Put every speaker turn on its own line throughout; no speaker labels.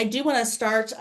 I do want to start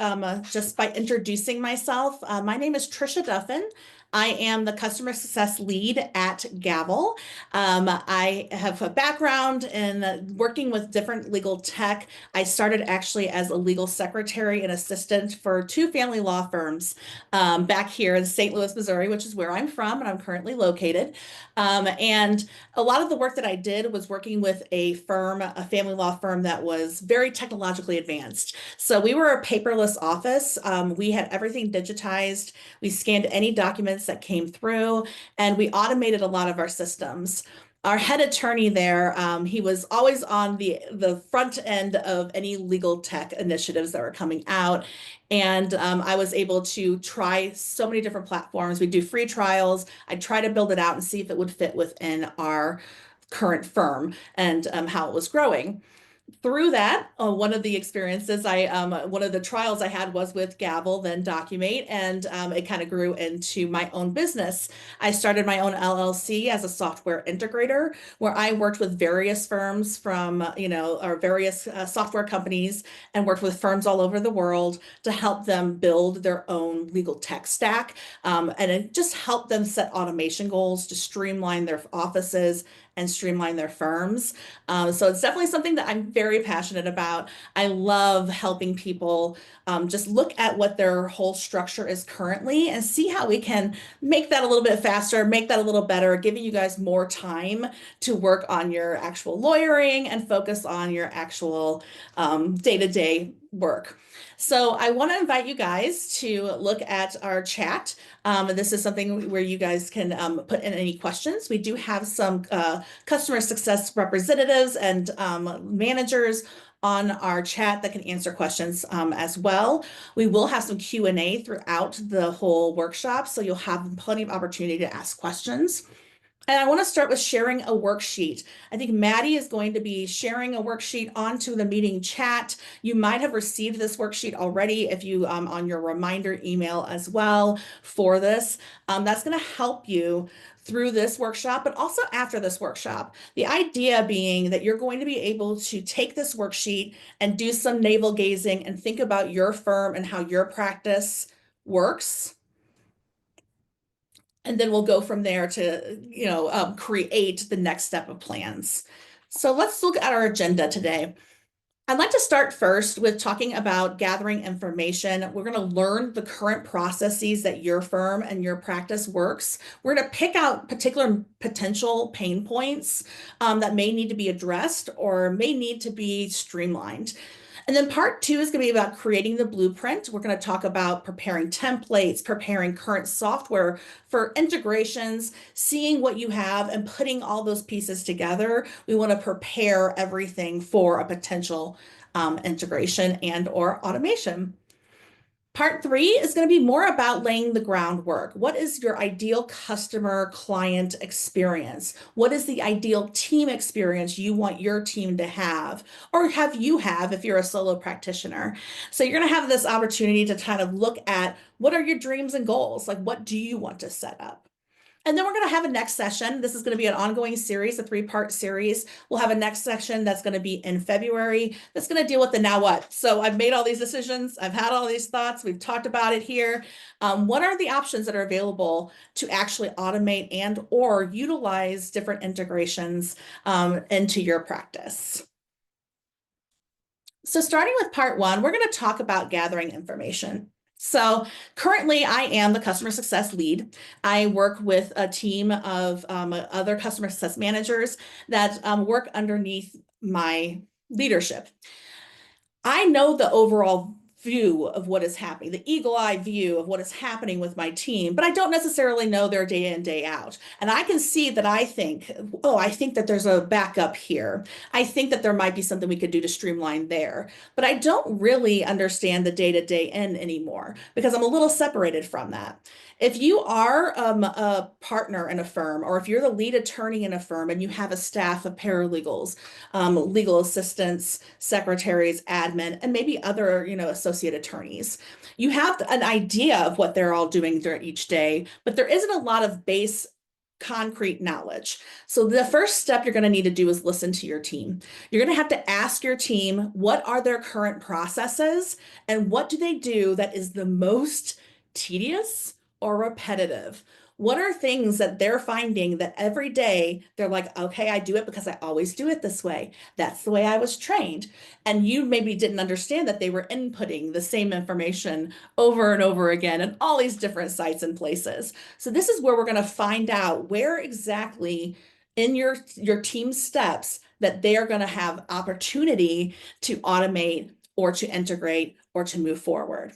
just by introducing myself. My name is Tricia Duffin. I am the customer success lead at Gavel. I have a background in working with different legal tech. I started actually as a legal secretary and assistant for two family law firms back here in St. Louis, Missouri, which is where I'm from and I'm currently located. And a lot of the work that I did was working with a firm, a family law firm that was very technologically advanced. So we were a paperless office. We had everything digitized. We scanned any documents that came through, and we automated a lot of our systems. Our head attorney there, he was always on the front end of any legal tech initiatives that were coming out. And I was able to try so many different platforms. We do free trials. I'd try to build it out and see if it would fit within our current firm and how it was growing. Through that, one of the experiences one of the trials I had was with Gavel, then Documate, and it kind of grew into my own business. I started my own LLC as a software integrator, where I worked with various firms from, or various software companies, and worked with firms all over the world to help them build their own legal tech stack, and it just helped them set automation goals to streamline their offices and streamline their firms. So it's definitely something that I'm very passionate about. I love helping people just look at what their whole structure is currently and see how we can make that a little bit faster, make that a little better, giving you guys more time to work on your actual lawyering and focus on your actual day-to-day work. So I want to invite you guys to look at our chat. This is something where you guys can put in any questions. We do have some customer success representatives and managers on our chat that can answer questions as well. We will have some Q&A throughout the whole workshop, so you'll have plenty of opportunity to ask questions. And I want to start with sharing a worksheet. I think Maddie is going to be sharing a worksheet onto the meeting chat. You might have received this worksheet already if you on your reminder email as well for this. That's going to help you through this workshop, but also after this workshop. The idea being that you're going to be able to take this worksheet and do some navel gazing and think about your firm and how your practice works. And then we'll go from there to, create the next step of plans. So let's look at our agenda today. I'd like to start first with talking about gathering information. We're going to learn the current processes that your firm and your practice works. We're going to pick out particular potential pain points that may need to be addressed or may need to be streamlined. And then part two is going to be about creating the blueprint. We're going to talk about preparing templates, preparing current software for integrations, seeing what you have and putting all those pieces together. We want to prepare everything for a potential integration and or automation. Part three is going to be more about laying the groundwork. What is your ideal customer client experience? What is the ideal team experience you want your team to have, or have you have if you're a solo practitioner? So you're going to have this opportunity to kind of look at what are your dreams and goals? Like, what do you want to set up? And then we're going to have a next session. This is going to be an ongoing series, a three-part series. We'll have a next section that's going to be in February. That's going to deal with the now what. So I've made all these decisions. I've had all these thoughts. We've talked about it here. What are the options that are available to actually automate and or utilize different integrations into your practice? So starting with part one, we're going to talk about gathering information. So currently I am the customer success lead. I work with a team of other customer success managers that work underneath my leadership. I know the overall view of what is happening, the eagle-eye view of what is happening with my team, but I don't necessarily know their day in, day out. And I can see that I think that there's a backup here. I think that there might be something we could do to streamline there, but I don't really understand the day-to-day in anymore because I'm a little separated from that. If you are a partner in a firm, or if you're the lead attorney in a firm and you have a staff of paralegals, legal assistants, secretaries, admin, and maybe other, associate attorneys, you have an idea of what they're all doing during each day, but there isn't a lot of base concrete knowledge. So the first step you're going to need to do is listen to your team. You're going to have to ask your team, what are their current processes and what do they do that is the most tedious or repetitive? What are things that they're finding that every day they're like, okay, I do it because I always do it this way. That's the way I was trained. And you maybe didn't understand that they were inputting the same information over and over again in all these different sites and places. So this is where we're going to find out where exactly in your team steps that they are going to have opportunity to automate or to integrate or to move forward.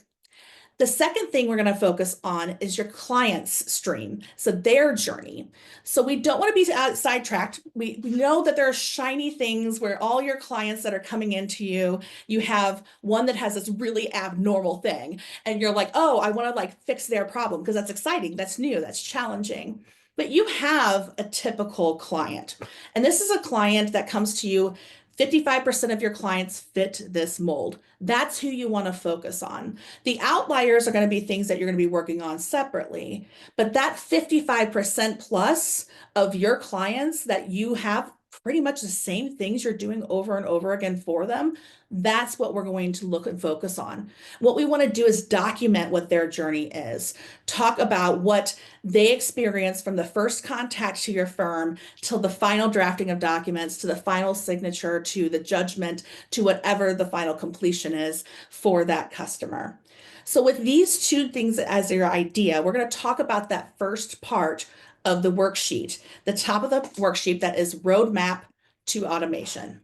The second thing we're going to focus on is your client's stream, so their journey. So we don't want to be sidetracked. We know that there are shiny things where all your clients that are coming into you, you have one that has this really abnormal thing, and you're like, oh, I want to like fix their problem because that's exciting, that's new, that's challenging. But you have a typical client, and this is a client that comes to you. 55% of your clients fit this mold. That's who you want to focus on. The outliers are going to be things that you're going to be working on separately, but that 55% plus of your clients that you have pretty much the same things you're doing over and over again for them, that's what we're going to look and focus on. What we want to do is document what their journey is, talk about what they experience from the first contact to your firm till the final drafting of documents, to the final signature, to the judgment, to whatever the final completion is for that customer. So with these two things as your idea, we're going to talk about that first part of the worksheet, the top of the worksheet that is roadmap to automation.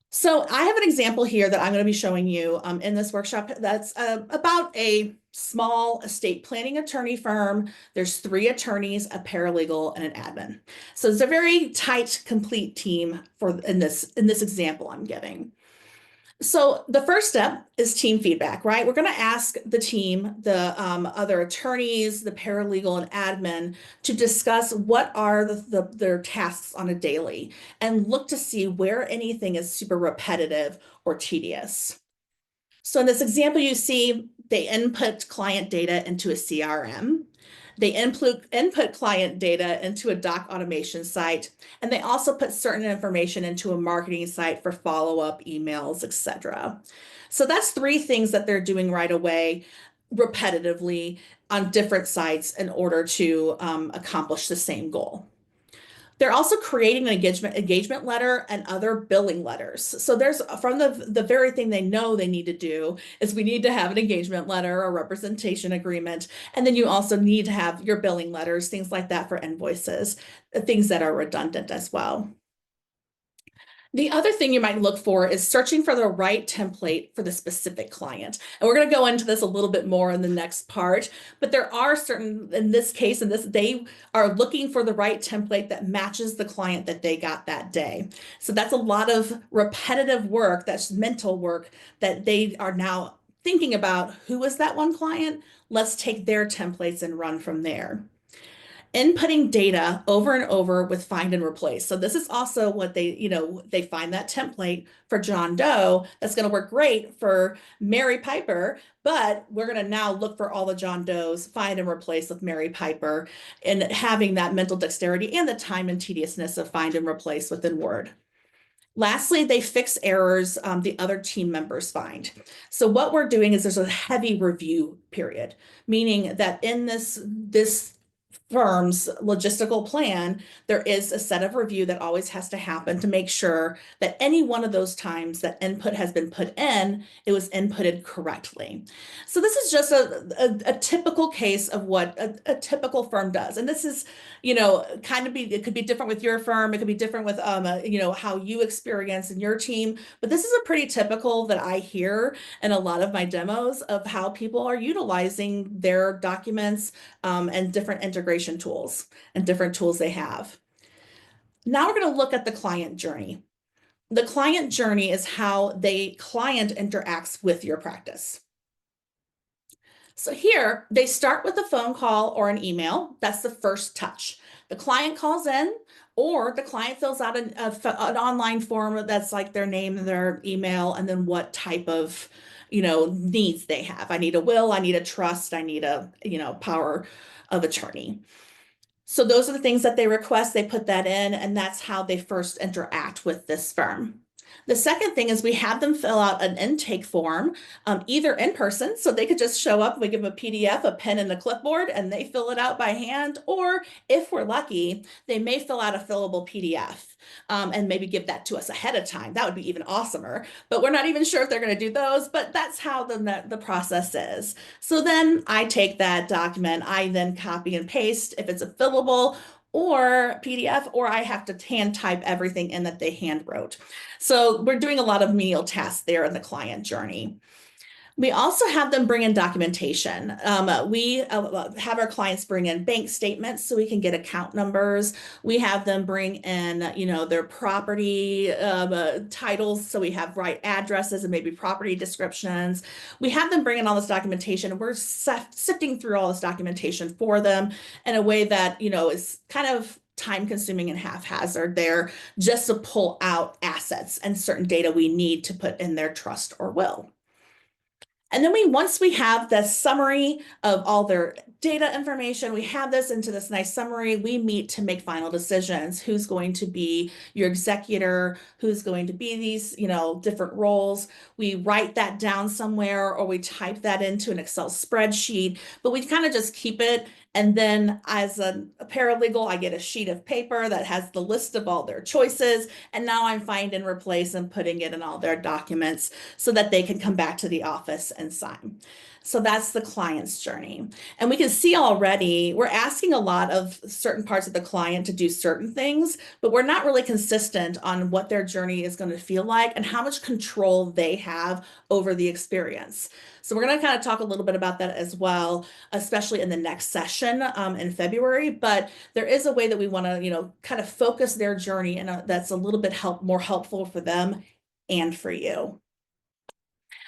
So I have an example here that I'm going to be showing you in this workshop that's about a small estate planning attorney firm. There's 3 attorneys, a paralegal, and an admin. So it's a very tight, complete team in this example I'm giving. So the first step is team feedback, right? We're going to ask the team, the other attorneys, the paralegal and admin to discuss what are their tasks on a daily and look to see where anything is super repetitive or tedious. So in this example, you see they input client data into a CRM. They input client data into a doc automation site, and they also put certain information into a marketing site for follow-up emails, etc. So that's 3 things that they're doing right away, repetitively on different sites in order to accomplish the same goal. They're also creating an engagement letter and other billing letters. So there's from the very thing they know they need to do is we need to have an engagement letter or representation agreement. And then you also need to have your billing letters, things like that for invoices, things that are redundant as well. The other thing you might look for is searching for the right template for the specific client. And we're going to go into this a little bit more in the next part, but there are certain, in this case, they are looking for the right template that matches the client that they got that day. So that's a lot of repetitive work, that's mental work that they are now thinking about. Who is that one client? Let's take their templates and run from there. Inputting data over and over with find and replace. So this is also what they find that template for John Doe that's going to work great for Mary Piper, but we're going to now look for all the John Does, find and replace with Mary Piper, and having that mental dexterity and the time and tediousness of find and replace within Word. Lastly, they fix errors the other team members find. So what we're doing is there's a heavy review period, meaning that in this firm's logistical plan, there is a set of review that always has to happen to make sure that any one of those times that input has been put in, it was inputted correctly. So this is just a typical case of what a typical firm does. And this is, it could be different with your firm. It could be different with, how you experience in your team. But this is a pretty typical that I hear in a lot of my demos of how people are utilizing their documents and different integration tools and different tools they have. Now we're going to look at the client journey. The client journey is how the client interacts with your practice. So here they start with a phone call or an email. That's the first touch. The client calls in, or the client fills out an online form that's like their name, their email, and then what type of needs they have. I need a will, I need a trust, I need a power of attorney. So those are the things that they request, they put that in, and that's how they first interact with this firm. The second thing is we have them fill out an intake form, either in person, so they could just show up, we give them a PDF, a pen, and a clipboard, and they fill it out by hand, or if we're lucky, they may fill out a fillable PDF. And maybe give that to us ahead of time. That would be even awesomer. But we're not even sure if they're going to do those, but that's how the process is. So then I take that document, I then copy and paste if it's a fillable or PDF, or I have to hand type everything in that they hand wrote. So we're doing a lot of menial tasks there in the client journey. We also have them bring in documentation. We have our clients bring in bank statements so we can get account numbers. We have them bring in, their property titles, so we have right addresses and maybe property descriptions. We have them bring in all this documentation, and we're sifting through all this documentation for them in a way that, is kind of time consuming and haphazard there, just to pull out assets and certain data we need to put in their trust or will. And then once we have the summary of all their data information, we have this into this nice summary, we meet to make final decisions. Who's going to be your executor? Who's going to be these, different roles? We write that down somewhere, or we type that into an Excel spreadsheet, but we kind of just keep it. And then as a paralegal, I get a sheet of paper that has the list of all their choices. And now I'm find and replace and putting it in all their documents so that they can come back to the office and sign. So that's the client's journey. And we can see already we're asking a lot of certain parts of the client to do certain things, but we're not really consistent on what their journey is going to feel like and how much control they have over the experience. So we're going to kind of talk a little bit about that as well, especially in the next session in February. But there is a way that we want to, kind of focus their journey, and that's a little bit more helpful for them and for you.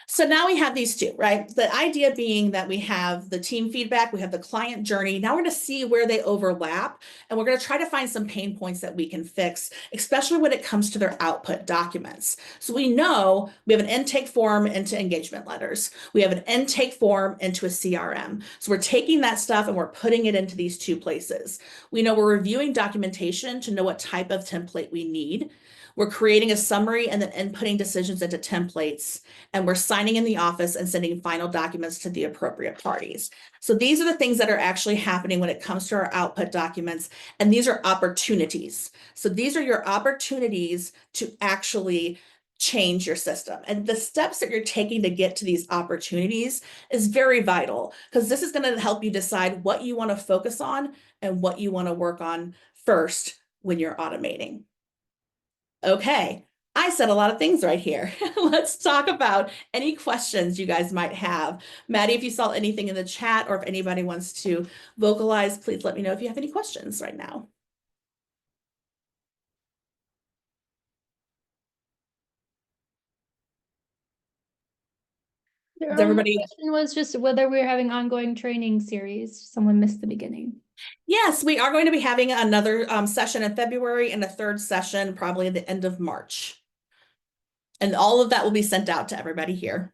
So now we have these two, right? The idea being that we have the team feedback, we have the client journey. Now we're going to see where they overlap, and we're going to try to find some pain points that we can fix, especially when it comes to their output documents. So we know we have an intake form into engagement letters. We have an intake form into a CRM. So we're taking that stuff and we're putting it into these two places. We know we're reviewing documentation to know what type of template we need. We're creating a summary and then inputting decisions into templates, and we're signing in the office and sending final documents to the appropriate parties. So these are the things that are actually happening when it comes to our output documents, and these are opportunities. So these are your opportunities to actually change your system. And the steps that you're taking to get to these opportunities is very vital, because this is going to help you decide what you want to focus on and what you want to work on first when you're automating. Okay, I said a lot of things right here. Let's talk about any questions you guys might have. Maddie, if you saw anything in the chat, or if anybody wants to vocalize, please let me know if you have any questions right now.
Everybody... The question was just whether we're having ongoing training series. Someone missed the beginning.
Yes, we are going to be having another session in February and a third session probably at the end of March. And all of that will be sent out to everybody here.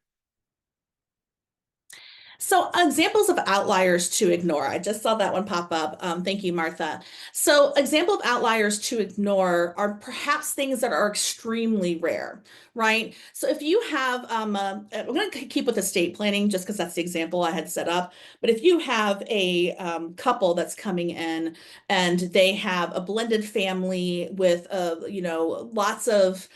So examples of outliers to ignore. I just saw that one pop up. Thank you, Martha. So example of outliers to ignore are perhaps things that are extremely rare, right? So if you have, I'm going to keep with estate planning just because that's the example I had set up. But if you have a couple that's coming in and they have a blended family with, lots of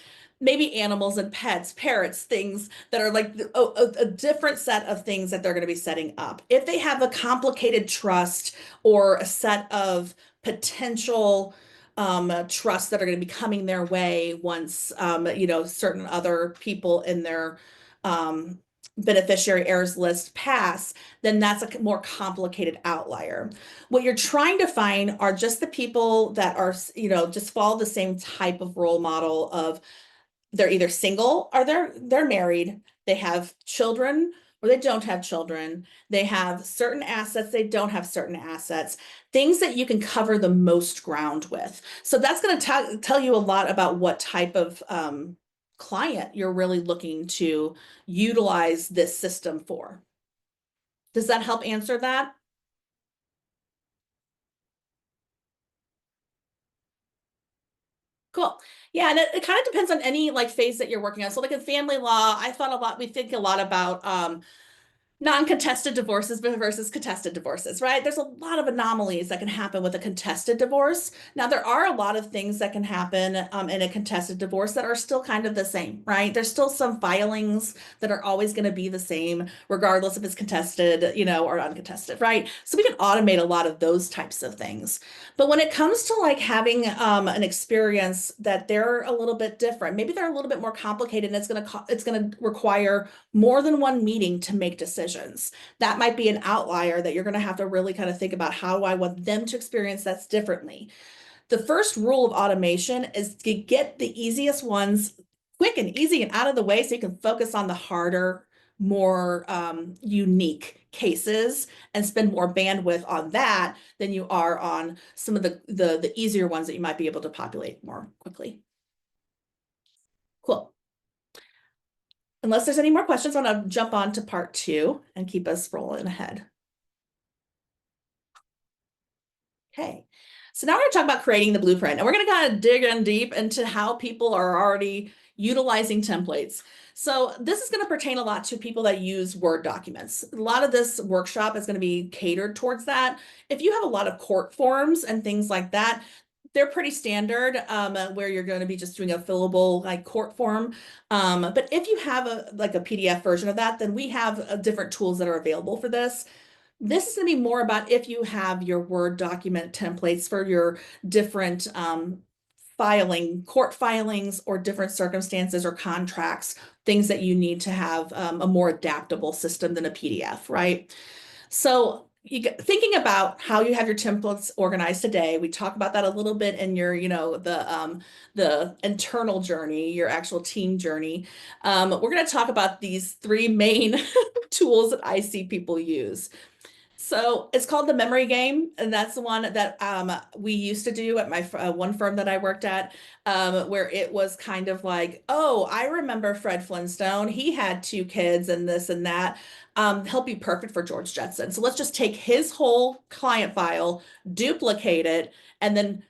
maybe animals and pets, parrots, things that are like a different set of things that they're going to be setting up. If they have a complicated trust or a set of potential trusts that are going to be coming their way once, certain other people in their beneficiary heirs list pass, then that's a more complicated outlier. What you're trying to find are just the people that are, just follow the same type of role model of they're either single or they're married, they have children or they don't have children, they have certain assets, they don't have certain assets, things that you can cover the most ground with. So that's going to tell you a lot about what type of client you're really looking to utilize this system for. Does that help answer that? Cool. Yeah, and it kind of depends on any like phase that you're working on. So like in family law, I thought a lot, we think a lot about non-contested divorces versus contested divorces, right? There's a lot of anomalies that can happen with a contested divorce. Now, there are a lot of things that can happen in a contested divorce that are still kind of the same, right? There's still some filings that are always going to be the same, regardless if it's contested, or uncontested, right? So we can automate a lot of those types of things. But when it comes to like having an experience that they're a little bit different, maybe they're a little bit more complicated, and it's going to require more than one meeting to make decisions. That might be an outlier that you're going to have to really kind of think about, how do I want them to experience that differently? The first rule of automation is to get the easiest ones quick and easy and out of the way so you can focus on the harder, more unique cases and spend more bandwidth on that than you are on some of the easier ones that you might be able to populate more quickly. Cool. Unless there's any more questions, I'm going to jump on to part 2 and keep us rolling ahead. Okay, so now we're going to talk about creating the blueprint, and we're going to kind of dig in deep into how people are already utilizing templates. So this is going to pertain a lot to people that use Word documents. A lot of this workshop is going to be catered towards that. If you have a lot of court forms and things like that, they're pretty standard, where you're going to be just doing a fillable like court form. But if you have a PDF version of that, then we have different tools that are available for this. This is going to be more about if you have your Word document templates for your different court filings, or different circumstances or contracts, things that you need to have a more adaptable system than a PDF, right? So thinking about how you have your templates organized today, we talk about that a little bit in your, the internal journey, your actual team journey. We're going to talk about these 3 main tools that I see people use. So it's called the memory game, and that's the one that we used to do at my one firm that I worked at, where it was kind of like, oh, I remember Fred Flintstone. He had 2 kids and this and that. He'll be perfect for George Jetson. So let's just take his whole client file, duplicate it, and then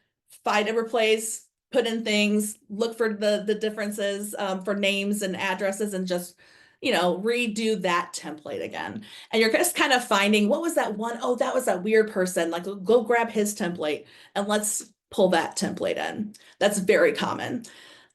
find and replace, put in things, look for the differences for names and addresses, and just redo that template again. And you're just kind of finding, what was that one? Oh, that was that weird person. Like, go grab his template and let's pull that template in. That's very common.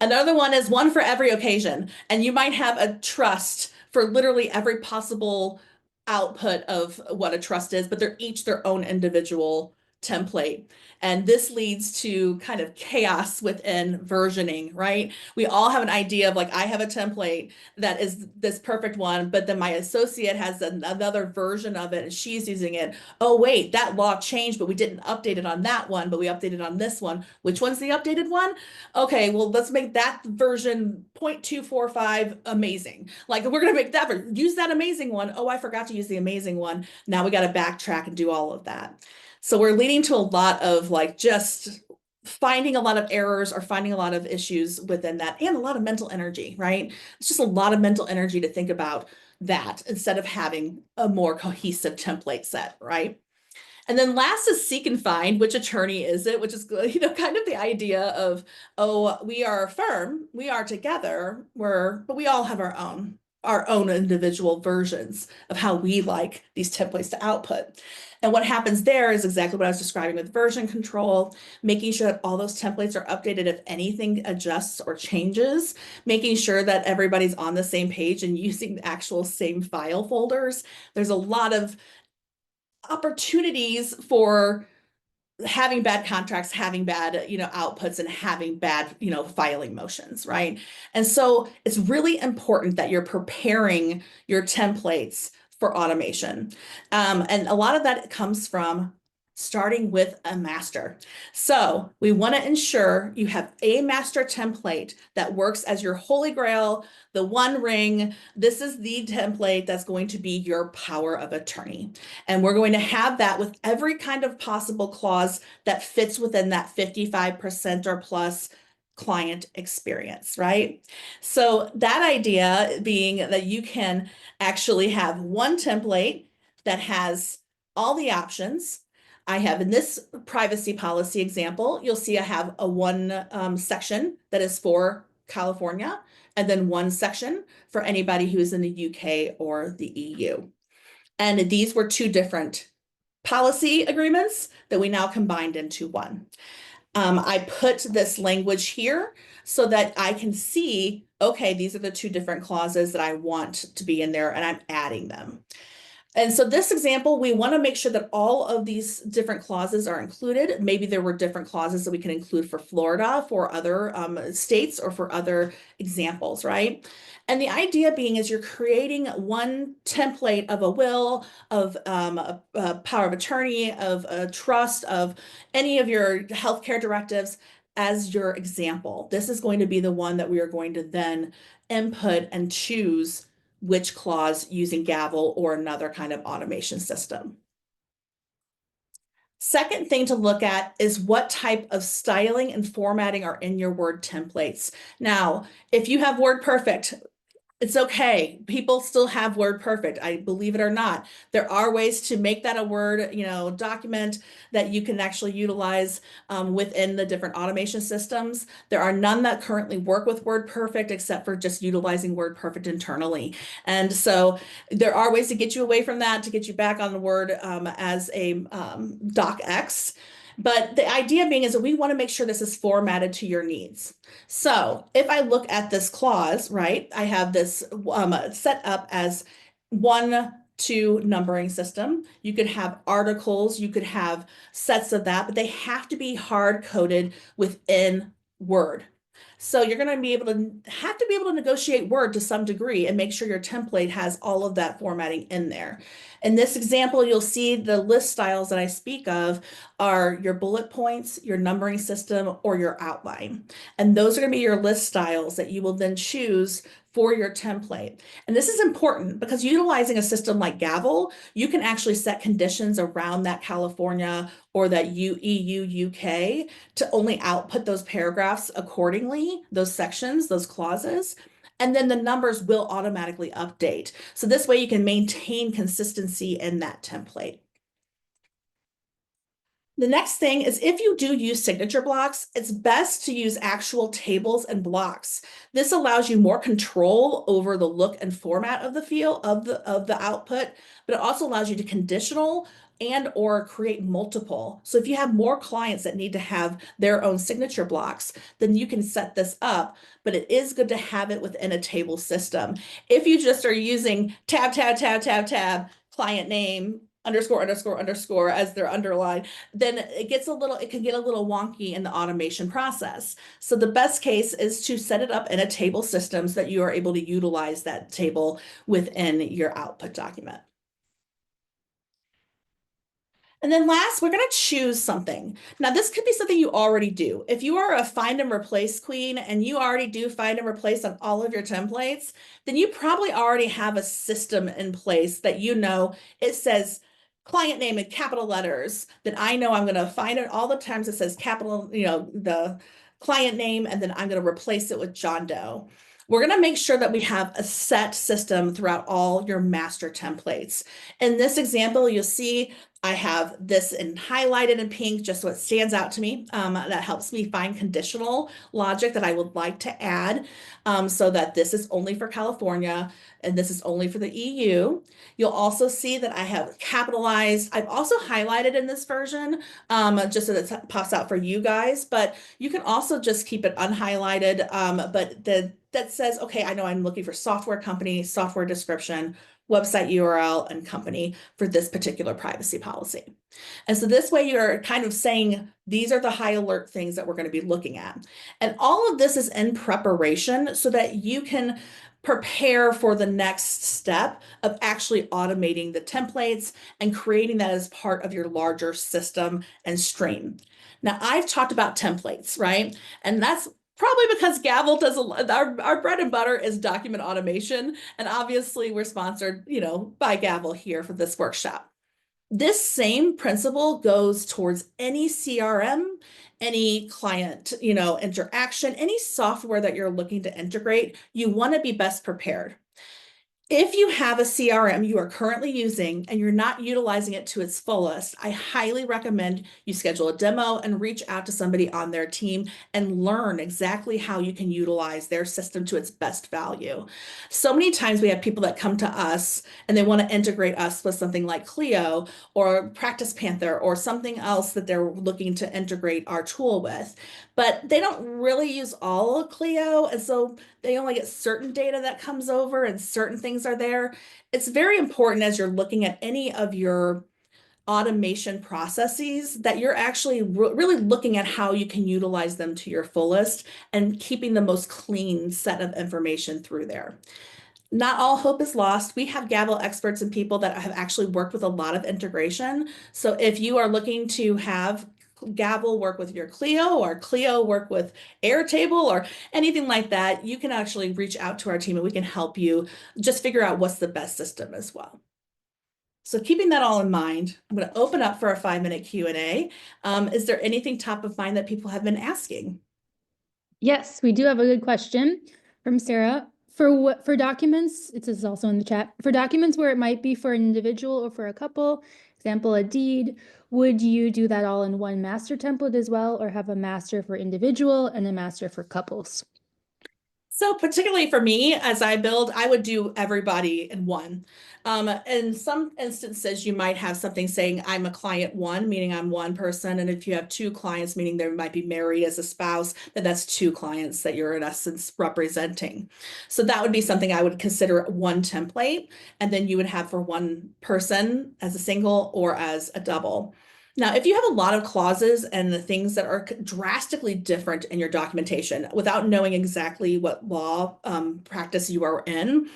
Another one is one for every occasion. And you might have a trust for literally every possible output of what a trust is, but they're each their own individual template. And this leads to kind of chaos within versioning, right? We all have an idea of like, I have a template that is this perfect one, but then my associate has another version of it and she's using it. Oh, wait, that law changed, but we didn't update it on that one, but we updated on this one. Which one's the updated one? Okay, well, let's make that version 0.245 amazing. Like, we're going to make that, use that amazing one. Oh, I forgot to use the amazing one. Now we got to backtrack and do all of that. So we're leading to a lot of like just finding a lot of errors or finding a lot of issues within that, and a lot of mental energy, right? It's just a lot of mental energy to think about that instead of having a more cohesive template set, right? And then last is seek and find, which attorney is it, which is, kind of the idea of, oh, we are a firm, we are together, but we all have our own individual versions of how we like these templates to output. And what happens there is exactly what I was describing with version control, making sure that all those templates are updated if anything adjusts or changes, making sure that everybody's on the same page and using the actual same file folders. There's a lot of opportunities for having bad contracts, having bad, outputs, and having bad, filing motions, right? And so it's really important that you're preparing your templates for automation. And a lot of that comes from starting with a master. So we want to ensure you have a master template that works as your holy grail, the one ring. This is the template that's going to be your power of attorney. And we're going to have that with every kind of possible clause that fits within that 55% or plus client experience, right? So that idea being that you can actually have one template that has all the options. I have in this privacy policy example, you'll see I have a one section that is for California, and then one section for anybody who's in the UK or the EU. And these were two different policy agreements that we now combined into one. I put this language here so that I can see, okay, these are the two different clauses that I want to be in there, and I'm adding them. And so this example, we want to make sure that all of these different clauses are included. Maybe there were different clauses that we can include for Florida, for other states, or for other examples, right? And the idea being is you're creating one template of a will, of a power of attorney, of a trust, of any of your healthcare directives as your example. This is going to be the one that we are going to then input and choose which clause using Gavel or another kind of automation system. Second thing to look at is what type of styling and formatting are in your Word templates. Now, if you have WordPerfect, it's okay. People still have WordPerfect. I believe it or not. There are ways to make that a Word, document that you can actually utilize within the different automation systems. There are none that currently work with WordPerfect except for just utilizing WordPerfect internally. And so there are ways to get you away from that, to get you back on the Word as a docx. But the idea being is that we want to make sure this is formatted to your needs. So if I look at this clause, right, I have this set up as 1-2 numbering system. You could have articles, you could have sets of that, but they have to be hard coded within Word. So you're going to be able to negotiate Word to some degree and make sure your template has all of that formatting in there. In this example, you'll see the list styles that I speak of are your bullet points, your numbering system, or your outline. And those are going to be your list styles that you will then choose for your template. And this is important because utilizing a system like Gavel, you can actually set conditions around that California or that EU UK to only output those paragraphs accordingly, those sections, those clauses. And then the numbers will automatically update. So this way you can maintain consistency in that template. The next thing is if you do use signature blocks, it's best to use actual tables and blocks. This allows you more control over the look and format of the field of the output, but it also allows you to conditional and or create multiple. So if you have more clients that need to have their own signature blocks, then you can set this up, but it is good to have it within a table system. If you just are using tab, tab, tab, tab, tab, client name, underscore, underscore, underscore as their underline, then it can get a little wonky in the automation process. So the best case is to set it up in a table system so that you are able to utilize that table within your output document. And then last, we're going to choose something. Now, this could be something you already do. If you are a find and replace queen and you already do find and replace on all of your templates, then you probably already have a system in place that it says client name in capital letters, that I know I'm going to find it all the times it says capital, the client name, and then I'm going to replace it with John Doe. We're going to make sure that we have a set system throughout all your master templates. In this example, you'll see I have this highlighted in pink just so it stands out to me. That helps me find conditional logic that I would like to add so that this is only for California and this is only for the EU. You'll also see that I have capitalized. I've also highlighted in this version just so that it pops out for you guys, but you can also just keep it unhighlighted. But that says, okay, I know I'm looking for software company, software description, website URL, and company for this particular privacy policy. And so this way you're kind of saying, these are the high alert things that we're going to be looking at. And all of this is in preparation so that you can prepare for the next step of actually automating the templates and creating that as part of your larger system and stream. Now, I've talked about templates, right? And that's probably because Gavel does our bread and butter is document automation. And obviously we're sponsored, by Gavel here for this workshop. This same principle goes towards any CRM, any client, interaction, any software that you're looking to integrate. You want to be best prepared. If you have a CRM you are currently using and you're not utilizing it to its fullest, I highly recommend you schedule a demo and reach out to somebody on their team and learn exactly how you can utilize their system to its best value. So many times we have people that come to us and they want to integrate us with something like Clio or Practice Panther or something else that they're looking to integrate our tool with, but they don't really use all of Clio. And so they only get certain data that comes over and certain things are there. It's very important as you're looking at any of your automation processes that you're actually really looking at how you can utilize them to your fullest and keeping the most clean set of information through there. Not all hope is lost. We have Gavel experts and people that have actually worked with a lot of integration. So if you are looking to have Gavel work with your Clio or Clio work with Airtable or anything like that, you can actually reach out to our team and we can help you just figure out what's the best system as well. So keeping that all in mind, I'm going to open up for a 5-minute Q&A. Is there anything top of mind that people have been asking?
Yes, we do have a good question from Sarah. For documents, it says also in the chat, for documents where it might be for an individual or for a couple, example, a deed, would you do that all in one master template as well, or have a master for individual and a master for couples?
So particularly for me, as I build, I would do everybody in one. In some instances, you might have something saying I'm a client one, meaning I'm one person. And if you have two clients, meaning they might be married as a spouse, then that's two clients that you're in essence representing. So that would be something I would consider one template. And then you would have for one person as a single or as a double. Now, if you have a lot of clauses and the things that are drastically different in your documentation without knowing exactly what law practice you are in,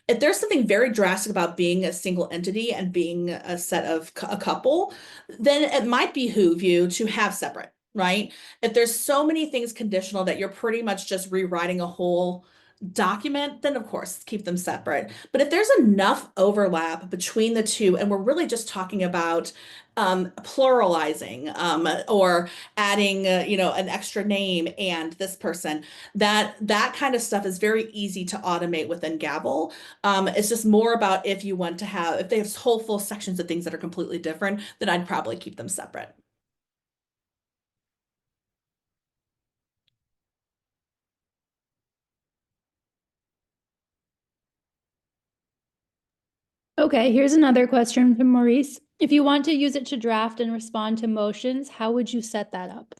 if there's something very drastic about being a single entity and being a set of a couple, then it might behoove you to have separate, right? If there's so many things conditional that you're pretty much just rewriting a whole document, then of course keep them separate. But if there's enough overlap between the two, and we're really just talking about pluralizing or adding, an extra name and this person, that kind of stuff is very easy to automate within Gavel. It's just more about if you want to have, if they have whole full sections of things that are completely different, then I'd probably keep them separate.
Okay, here's another question from Maurice. If you want to use it to draft and respond to motions, how would you set that up?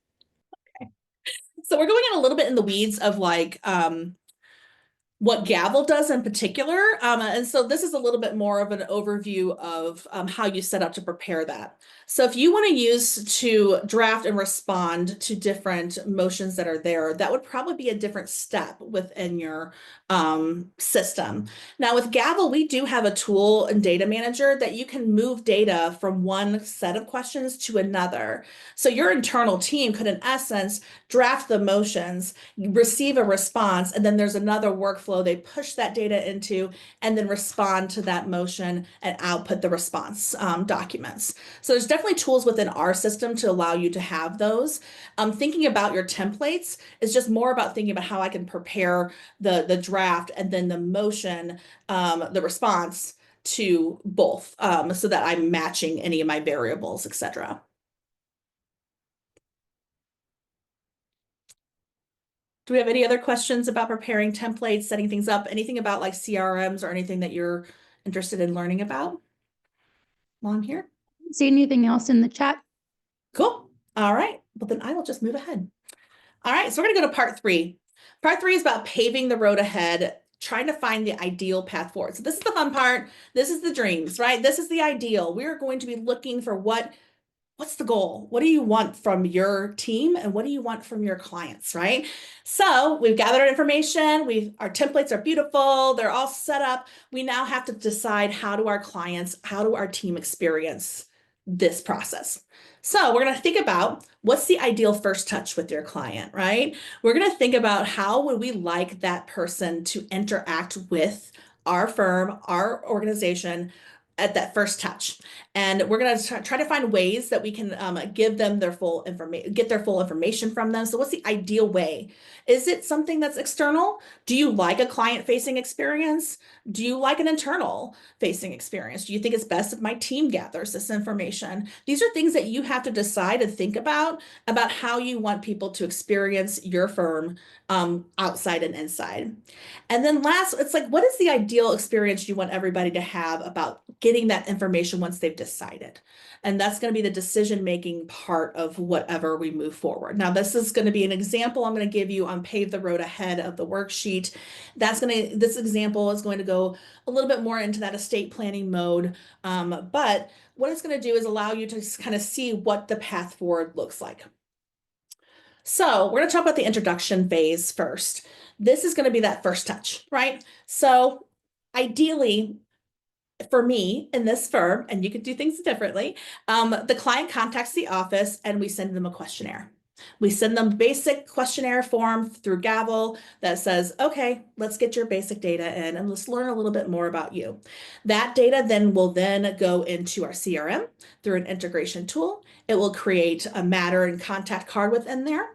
So we're going in a little bit in the weeds of like what Gavel does in particular. And so this is a little bit more of an overview of how you set up to prepare that. So if you want to use to draft and respond to different motions that are there, that would probably be a different step within your system. Now with Gavel, we do have a tool and data manager that you can move data from one set of questions to another. So your internal team could in essence draft the motions, receive a response, and then there's another workflow they push that data into and then respond to that motion and output the response documents. So there's definitely tools within our system to allow you to have those. Thinking about your templates is just more about thinking about how I can prepare the draft and then the motion, the response to both so that I'm matching any of my variables, etc. Do we have any other questions about preparing templates, setting things up, anything about like CRMs or anything that you're interested in learning about while I'm here?
See anything else in the chat?
Cool. All right. Well, then I will just move ahead. All right. So we're going to go to part 3. Part 3 is about paving the road ahead, trying to find the ideal path forward. So this is the fun part. This is the dreams, right? This is the ideal. We're going to be looking for what's the goal? What do you want from your team and what do you want from your clients, right? So we've gathered our information. Our templates are beautiful. They're all set up. We now have to decide how do our team experience this process? So we're going to think about what's the ideal first touch with your client, right? We're going to think about how would we like that person to interact with our firm, our organization, at that first touch. And we're going to try to find ways that we can give them their full information, get their full information from them. So what's the ideal way? Is it something that's external? Do you like a client-facing experience? Do you like an internal facing experience? Do you think it's best if my team gathers this information? These are things that you have to decide and think about how you want people to experience your firm outside and inside. And then last, it's like, what is the ideal experience you want everybody to have about getting that information once they've decided? And that's going to be the decision-making part of whatever we move forward. Now, this is going to be an example I'm going to give you on Pave the Road Ahead of the worksheet. This example is going to go a little bit more into that estate planning mode. But what it's going to do is allow you to kind of see what the path forward looks like. So we're going to talk about the introduction phase first. This is going to be that first touch, right? So ideally, for me in this firm, and you could do things differently, the client contacts the office and we send them a questionnaire. We send them basic questionnaire form through Gavel that says, okay, let's get your basic data in and let's learn a little bit more about you. That data then will go into our CRM through an integration tool. It will create a matter and contact card within there.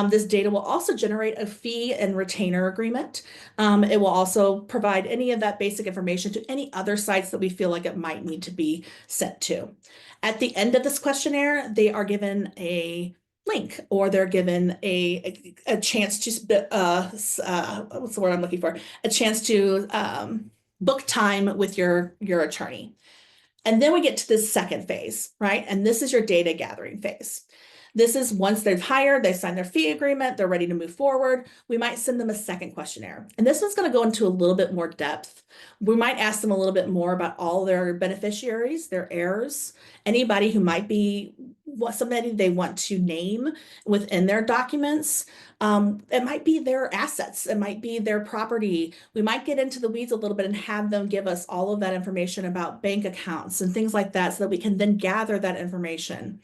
This data will also generate a fee and retainer agreement. It will also provide any of that basic information to any other sites that we feel like it might need to be sent to. At the end of this questionnaire, they are given a link, or they're given a chance to what's the word I'm looking for? A chance to book time with your attorney. And then we get to this second phase, right? And this is your data gathering phase. This is once they've hired, they sign their fee agreement, they're ready to move forward. We might send them a second questionnaire. And this one's going to go into a little bit more depth. We might ask them a little bit more about all their beneficiaries, their heirs, anybody who might be somebody they want to name within their documents. It might be their assets. It might be their property. We might get into the weeds a little bit and have them give us all of that information about bank accounts and things like that so that we can then gather that information.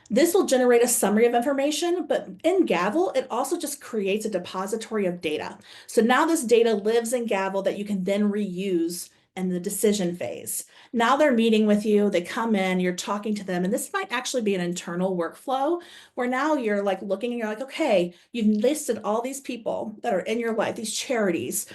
This will generate a summary of information, but in Gavel, it also just creates a depository of data. So now this data lives in Gavel that you can then reuse in the decision phase. Now they're meeting with you, they come in, you're talking to them, and this might actually be an internal workflow where now you're like looking and you're like, okay, you've listed all these people that are in your life, these charities.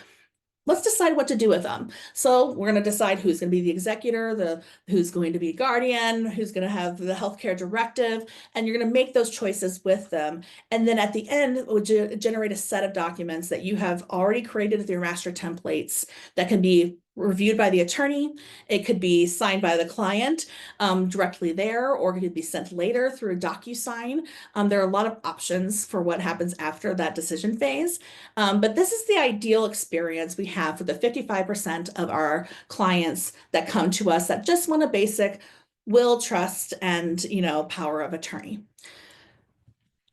Let's decide what to do with them. So we're going to decide who's going to be the executor, who's going to be guardian, who's going to have the healthcare directive, and you're going to make those choices with them. And then at the end, it would generate a set of documents that you have already created with your master templates that can be reviewed by the attorney. It could be signed by the client directly there, or it could be sent later through a DocuSign. There are a lot of options for what happens after that decision phase. But this is the ideal experience we have for the 55% of our clients that come to us that just want a basic will, trust, and power of attorney.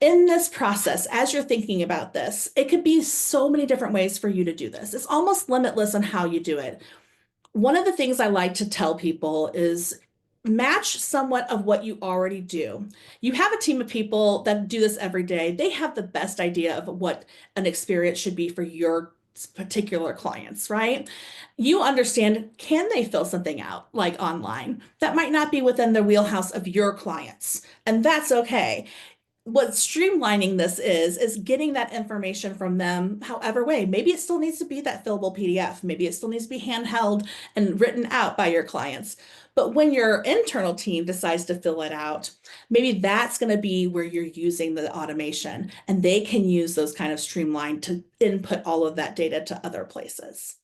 In this process, as you're thinking about this, it could be so many different ways for you to do this. It's almost limitless on how you do it. One of the things I like to tell people is match somewhat of what you already do. You have a team of people that do this every day. They have the best idea of what an experience should be for your particular clients, right? You understand, can they fill something out like online? That might not be within the wheelhouse of your clients, and that's okay. What streamlining this is getting that information from them however way. Maybe it still needs to be that fillable PDF. Maybe it still needs to be handheld and written out by your clients. But when your internal team decides to fill it out, maybe that's going to be where you're using the automation, and they can use those kind of streamlined to input all of that data to other places.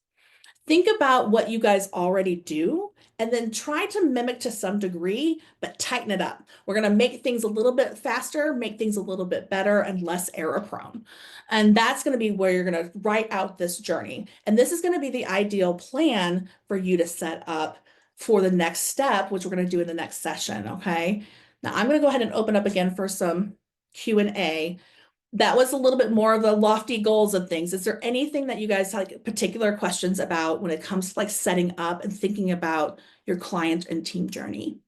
Think about what you guys already do and then try to mimic to some degree, but tighten it up. We're going to make things a little bit faster, make things a little bit better and less error prone. And that's going to be where you're going to write out this journey. And this is going to be the ideal plan for you to set up for the next step, which we're going to do in the next session. Okay. Now I'm going to go ahead and open up again for some Q&A. That was a little bit more of the lofty goals of things. Is there anything that you guys have like particular questions about when it comes to like setting up and thinking about your client and team journey?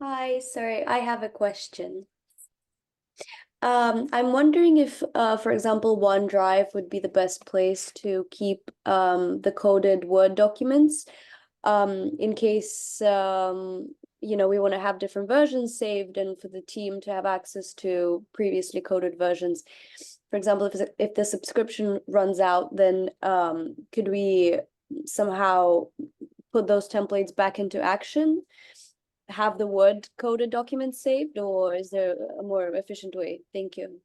Hi, sorry, I have a question. I'm wondering if, for example, OneDrive would be the best place to keep the coded Word documents, in case we want to have different versions saved and for the team to have access to previously coded versions. For example, if the subscription runs out, then could we somehow put those templates back into action? Have the Word coded documents saved, or is there a more efficient way? Thank you.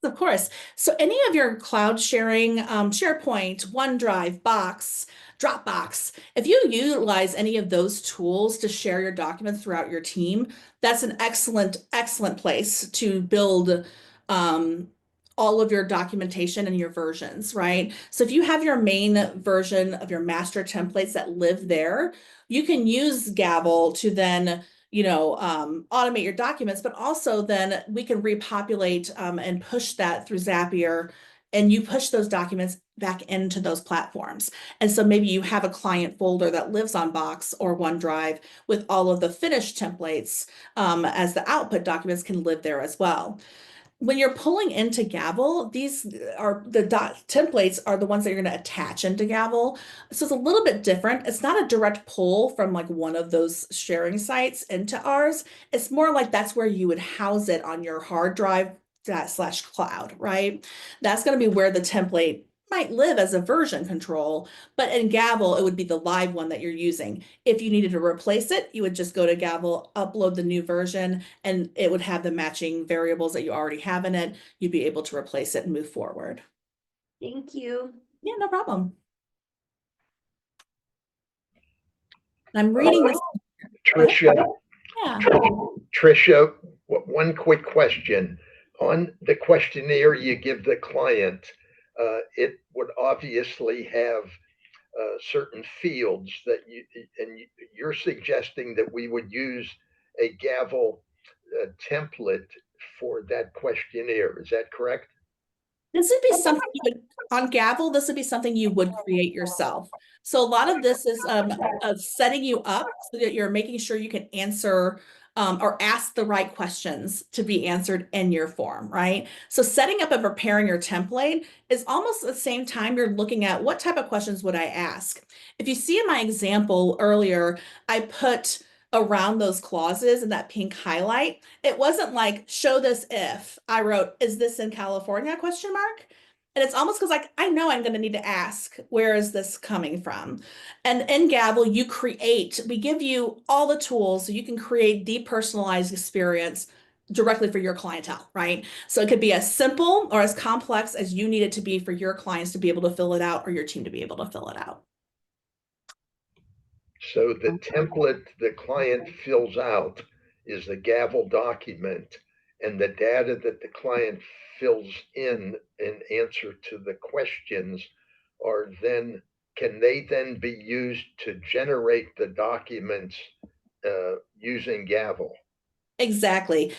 Of course. So any of your cloud sharing, SharePoint, OneDrive, Box, Dropbox, if you utilize any of those tools to share your documents throughout your team, that's an excellent place to build all of your documentation and your versions, right? So if you have your main version of your master templates that live there, you can use Gavel to then automate your documents, but also then we can repopulate and push that through Zapier, and you push those documents back into those platforms. And so maybe you have a client folder that lives on Box or OneDrive with all of the finished templates, as the output documents can live there as well. When you're pulling into Gavel, these are the templates are the ones that you're going to attach into Gavel. So it's a little bit different. It's not a direct pull from like one of those sharing sites into ours. It's more like that's where you would house it on your hard drive slash cloud, right? That's going to be where the template might live as a version control, but in Gavel, it would be the live one that you're using. If you needed to replace it, you would just go to Gavel, upload the new version, and it would have the matching variables that you already have in it. You'd be able to replace it and move forward.
Thank you.
Yeah, no problem. I'm reading this.
Tricia,
Yeah.
Tricia, one quick question. On the questionnaire you give the client, it would obviously have certain fields that you're suggesting that we would use a Gavel template for that questionnaire. Is that correct?
This would be something you would, on Gavel, this would be something you would create yourself. So a lot of this is setting you up so that you're making sure you can answer or ask the right questions to be answered in your form, right? So setting up and preparing your template is almost at the same time you're looking at what type of questions would I ask? If you see in my example earlier, I put around those clauses and that pink highlight, it wasn't like show this if. I wrote, is this in California, question mark? And it's almost because like I know I'm going to need to ask, where is this coming from? And in Gavel, we give you all the tools so you can create depersonalized experience directly for your clientele, right? So it could be as simple or as complex as you need it to be for your clients to be able to fill it out or your team to be able to fill it out.
So the template the client fills out is the Gavel document, and the data that the client fills in answer to the questions can they then be used to generate the documents using Gavel?
Exactly.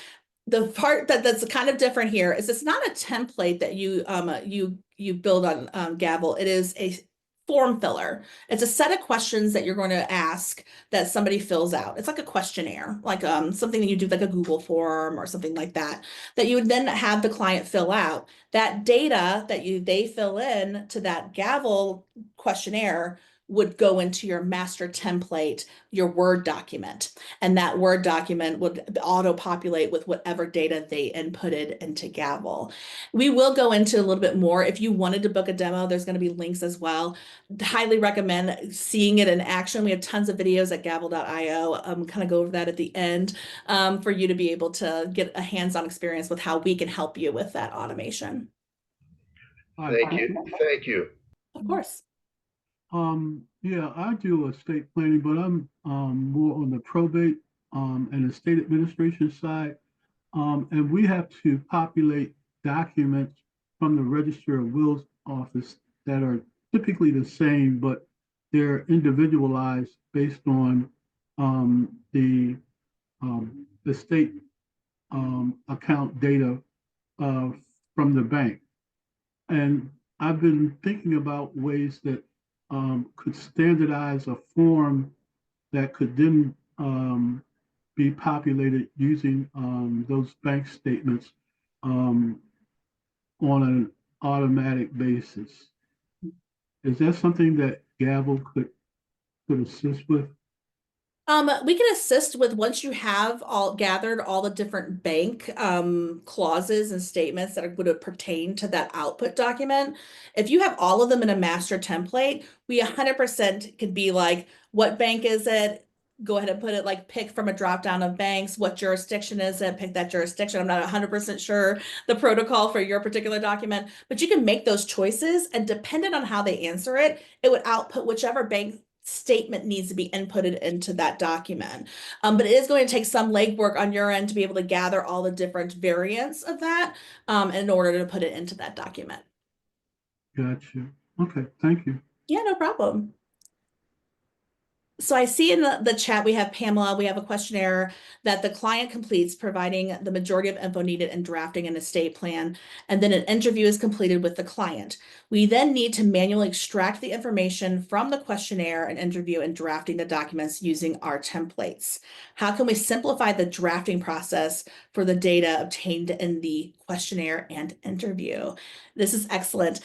The part that's kind of different here is it's not a template that you build on Gavel. It is a form filler. It's a set of questions that you're going to ask that somebody fills out. It's like a questionnaire, like something that you do like a Google form or something like that, that you would then have the client fill out. That data that they fill in to that Gavel questionnaire would go into your master template, your Word document. And that Word document would auto-populate with whatever data they inputted into Gavel. We will go into a little bit more. If you wanted to book a demo, there's going to be links as well. Highly recommend seeing it in action. We have tons of videos at gavel.io. Kind of go over that at the end for you to be able to get a hands-on experience with how we can help you with that automation.
Thank you. Thank you.
Of course.
Yeah, I do estate planning, but I'm more on the probate and estate administration side. And we have to populate documents from the Register of Wills office that are typically the same, but they're individualized based on the estate account data from the bank. And I've been thinking about ways that could standardize a form that could then be populated using those bank statements. on an automatic basis. Is that something that Gavel could assist with?
We can assist with once you have all gathered all the different bank clauses and statements that would pertain to that output document. If you have all of them in a master template, we 100% could be like, what bank is it? Go ahead and put it like pick from a drop down of banks. What jurisdiction is it? Pick that jurisdiction. I'm not 100% sure the protocol for your particular document, but you can make those choices, and depending on how they answer it, it would output whichever bank statement needs to be inputted into that document. But it is going to take some legwork on your end to be able to gather all the different variants of that in order to put it into that document.
Gotcha. Okay, thank you.
Yeah, no problem. So I see in the chat, we have Pamela, we have a questionnaire that the client completes, providing the majority of info needed in drafting an estate plan, and then an interview is completed with the client. We then need to manually extract the information from the questionnaire and interview and drafting the documents using our templates. How can we simplify the drafting process for the data obtained in the questionnaire and interview? This is excellent.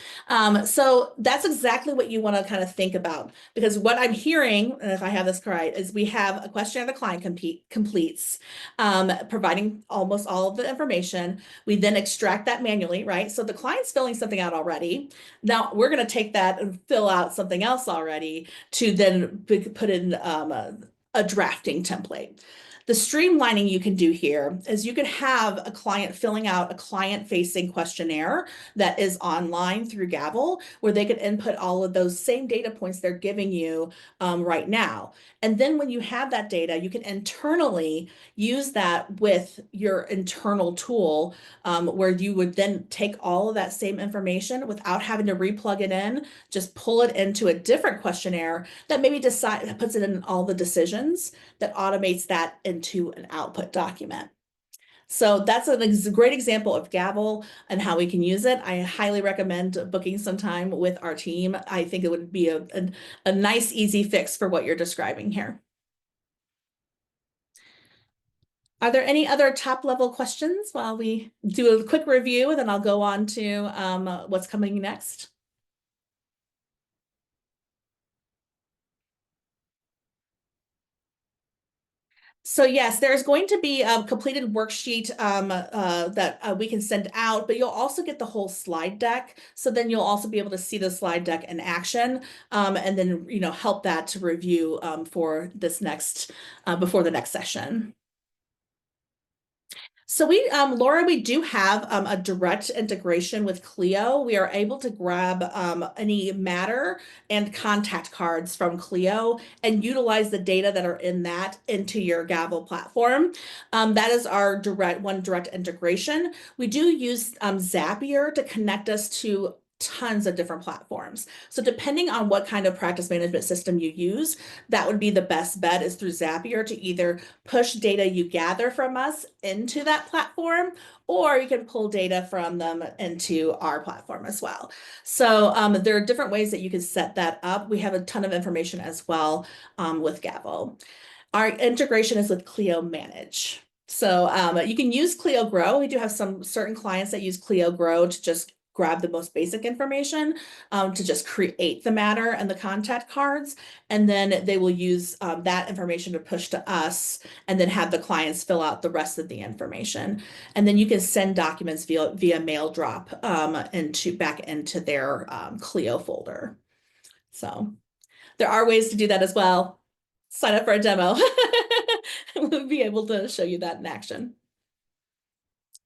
So that's exactly what you want to kind of think about, because what I'm hearing, and if I have this correct, is we have a questionnaire the client completes, providing almost all of the information. We then extract that manually, right? So the client's filling something out already. Now we're going to take that and fill out something else already to then put in a drafting template. The streamlining you can do here is you can have a client filling out a client-facing questionnaire that is online through Gavel, where they could input all of those same data points they're giving you right now. And then when you have that data, you can internally use that with your internal tool, where you would then take all of that same information without having to replug it in, just pull it into a different questionnaire that maybe puts it in all the decisions, that automates that into an output document. So that's a great example of Gavel and how we can use it. I highly recommend booking some time with our team. I think it would be a nice, easy fix for what you're describing here. Are there any other top level questions while we do a quick review, and then I'll go on to what's coming next? So yes, there's going to be a completed worksheet that we can send out, but you'll also get the whole slide deck. So then you'll also be able to see the slide deck in action, and then help that to review for this next before the next session. So Laura, we do have a direct integration with Clio. We are able to grab any matter and contact cards from Clio and utilize the data that are in that into your Gavel platform. That is our direct integration. We do use Zapier to connect us to tons of different platforms. So depending on what kind of practice management system you use, that would be the best bet, is through Zapier to either push data you gather from us into that platform, or you can pull data from them into our platform as well. So there are different ways that you can set that up. We have a ton of information as well with Gavel. Our integration is with Clio Manage. So you can use Clio Grow. We do have some certain clients that use Clio Grow to just grab the most basic information, to just create the matter and the contact cards. And then they will use that information to push to us, and then have the clients fill out the rest of the information. And then you can send documents via mail drop back into their Clio folder. So there are ways to do that as well. Sign up for a demo. We'll be able to show you that in action.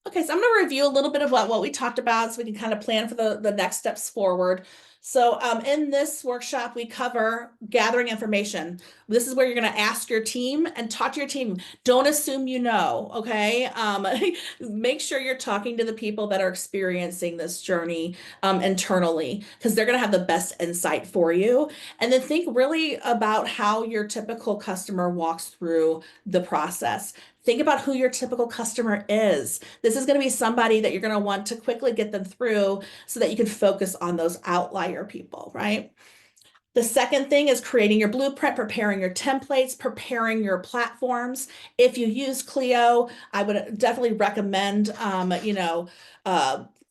Okay, so I'm going to review a little bit of what we talked about, so we can kind of plan for the next steps forward. So in this workshop, we cover gathering information. This is where you're going to ask your team and talk to your team. Don't assume you know, okay? Make sure you're talking to the people that are experiencing this journey internally, because they're going to have the best insight for you. And then think really about how your typical customer walks through the process. Think about who your typical customer is. This is going to be somebody that you're going to want to quickly get them through so that you can focus on those outlier people, right? The second thing is creating your blueprint, preparing your templates, preparing your platforms. If you use Clio, I would definitely recommend,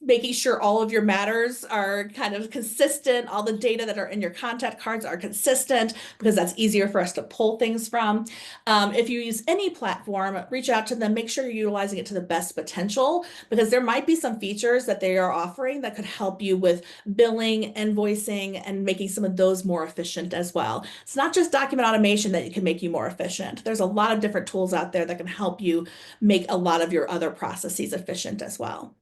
making sure all of your matters are kind of consistent. All the data that are in your contact cards are consistent because that's easier for us to pull things from. If you use any platform, reach out to them, make sure you're utilizing it to the best potential because there might be some features that they are offering that could help you with billing, invoicing, and making some of those more efficient as well. It's not just document automation that can make you more efficient. There's a lot of different tools out there that can help you make a lot of your other processes efficient as well.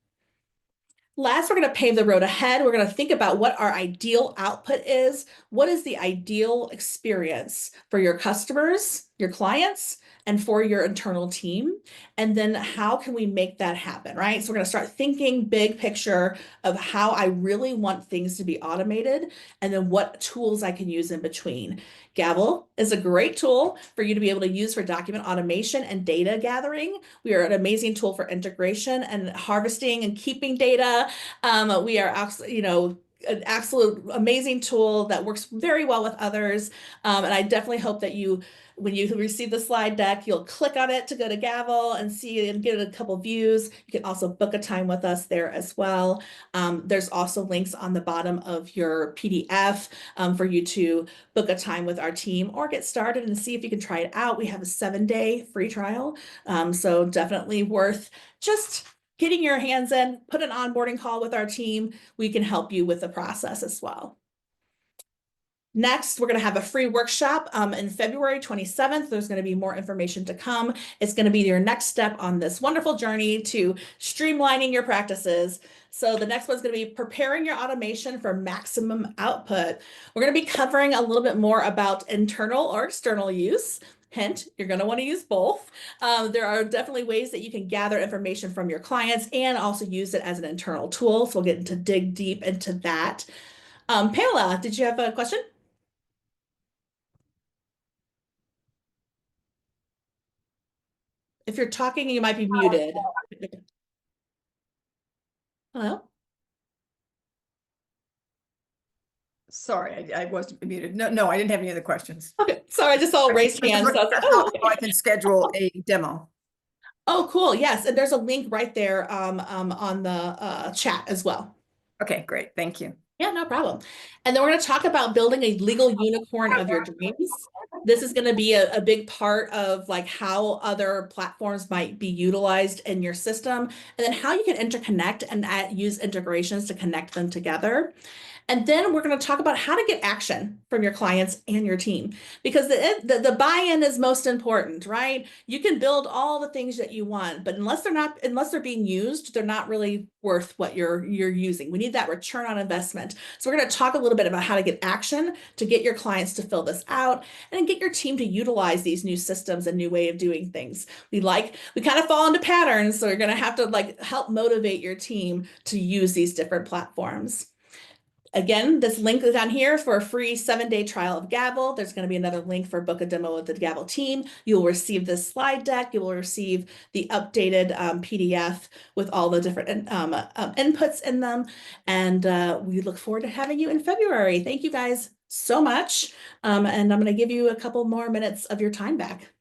Last, we're going to pave the road ahead. We're going to think about what our ideal output is. What is the ideal experience for your customers, your clients, and for your internal team? And then how can we make that happen, right? So we're going to start thinking big picture of how I really want things to be automated and then what tools I can use in between. Gavel is a great tool for you to be able to use for document automation and data gathering. We are an amazing tool for integration and harvesting and keeping data. We are, an absolute amazing tool that works very well with others. And I definitely hope that when you receive the slide deck, you'll click on it to go to Gavel and see and get a couple views. You can also book a time with us there as well. There's also links on the bottom of your PDF for you to book a time with our team or get started and see if you can try it out. We have a 7-day free trial. So definitely worth just getting your hands in, put an onboarding call with our team. We can help you with the process as well. Next, we're going to have a free workshop in February 27th. There's going to be more information to come. It's going to be your next step on this wonderful journey to streamlining your practices. So the next one's going to be preparing your automation for maximum output. We're going to be covering a little bit more about internal or external use. Hint, you're going to want to use both. There are definitely ways that you can gather information from your clients and also use it as an internal tool. So we'll get into dig deep into that. Pamela, did you have a question? If you're talking, you might be muted. Hello?
Sorry, I wasn't muted. No, I didn't have any other questions.
Okay, sorry, I just saw a raised hand. So I was like, oh,
I can schedule a demo.
oh, cool. Yes, and there's a link right there on the chat as well.
Okay, great. Thank you.
Yeah, no problem. And then we're going to talk about building a legal unicorn of your dreams. This is going to be a big part of like how other platforms might be utilized in your system, and then how you can interconnect and use integrations to connect them together. And then we're going to talk about how to get action from your clients and your team, because the buy-in is most important, right? You can build all the things that you want, but unless they're being used, they're not really worth what you're using. We need that return on investment. So we're going to talk a little bit about how to get action to get your clients to fill this out and get your team to utilize these new systems and new way of doing things. We kind of fall into patterns, so you're going to have to like help motivate your team to use these different platforms. Again, this link is down here for a free 7-day trial of Gavel. There's going to be another link for book a demo with the Gavel team. You will receive this slide deck. You will receive the updated PDF with all the different inputs in them. And we look forward to having you in February. Thank you guys so much. And I'm going to give you a couple more minutes of your time back.